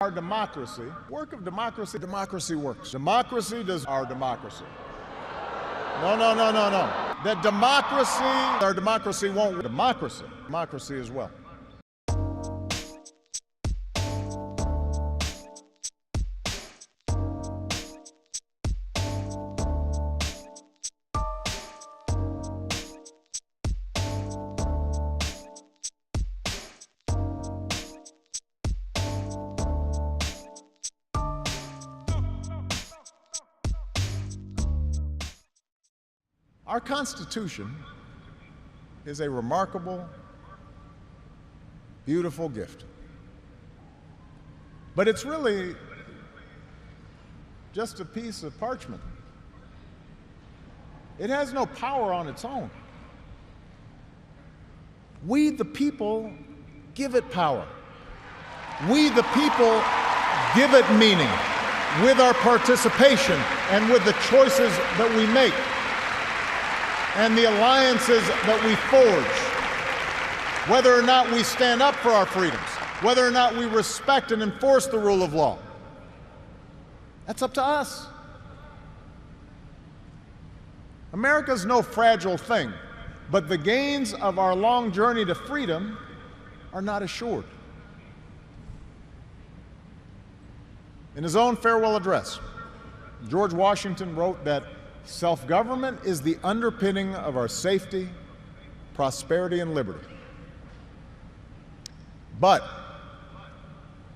Our democracy, work of democracy, democracy works. Democracy does our democracy. No. That democracy, our democracy won't. Democracy as well. Our Constitution is a remarkable, beautiful gift. But it's really just a piece of parchment. It has no power on its own. We, the people, give it power. We, the people, give it meaning with our participation and with the choices that we make and the alliances that we forge, whether or not we stand up for our freedoms, whether or not we respect and enforce the rule of law. That's up to us. America's no fragile thing, but the gains of our long journey to freedom are not assured. In his own farewell address, George Washington wrote that self-government is the underpinning of our safety, prosperity, and liberty. But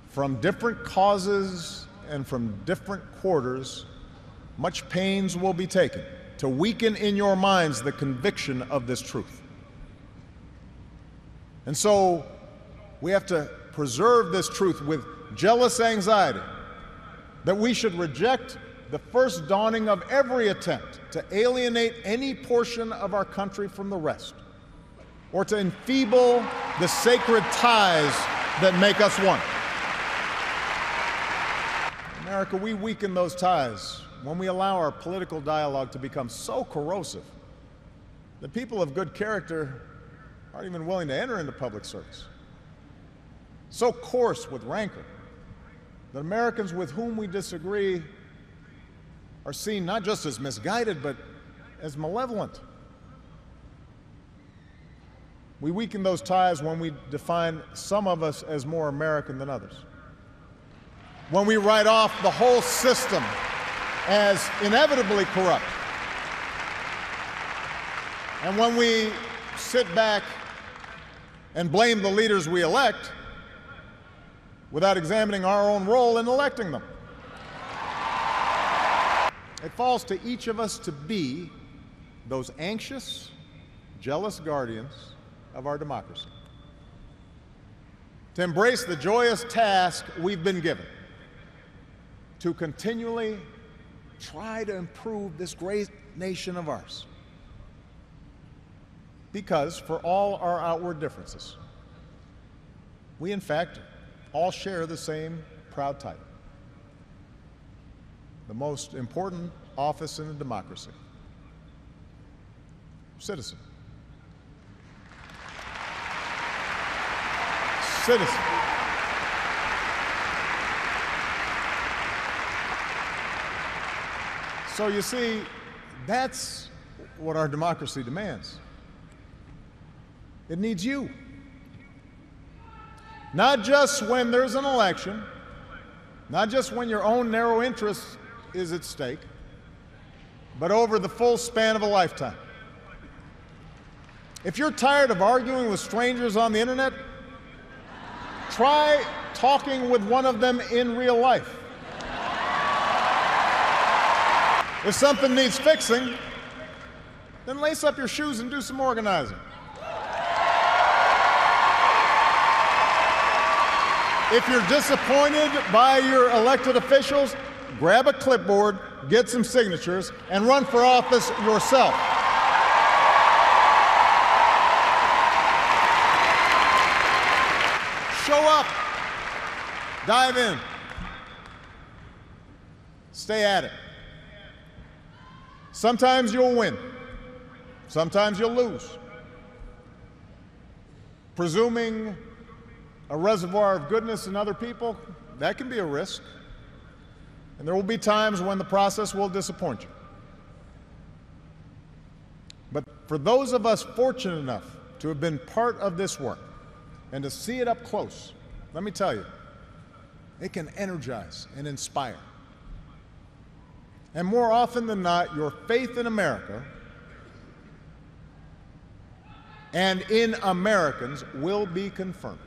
from different causes and from different quarters, much pains will be taken to weaken in your minds the conviction of this truth. And so we have to preserve this truth with jealous anxiety that we should reject the first dawning of every attempt to alienate any portion of our country from the rest, or to enfeeble the sacred ties that make us one. America, we weaken those ties when we allow our political dialogue to become so corrosive that people of good character aren't even willing to enter into public service. So coarse with rancor that Americans with whom we disagree are seen not just as misguided, but as malevolent. We weaken those ties when we define some of us as more American than others, when we write off the whole system as inevitably corrupt, and when we sit back and blame the leaders we elect without examining our own role in electing them. It falls to each of us to be those anxious, jealous guardians of our democracy, to embrace the joyous task we've been given, to continually try to improve this great nation of ours. Because for all our outward differences, we in fact all share the same proud title: the most important office in a democracy: citizen. Citizen. So you see, that's what our democracy demands. It needs you. Not just when there's an election, not just when your own narrow interest is at stake, but over the full span of a lifetime. If you're tired of arguing with strangers on the internet, try talking with one of them in real life. If something needs fixing, then lace up your shoes and do some organizing. If you're disappointed by your elected officials, grab a clipboard, get some signatures, and run for office yourself. Show up. Dive in. Stay at it. Sometimes you'll win. Sometimes you'll lose. Presuming a reservoir of goodness in other people, that can be a risk. And there will be times when the process will disappoint you. But for those of us fortunate enough to have been part of this work and to see it up close, let me tell you, it can energize and inspire. And more often than not, your faith in America and in Americans will be confirmed.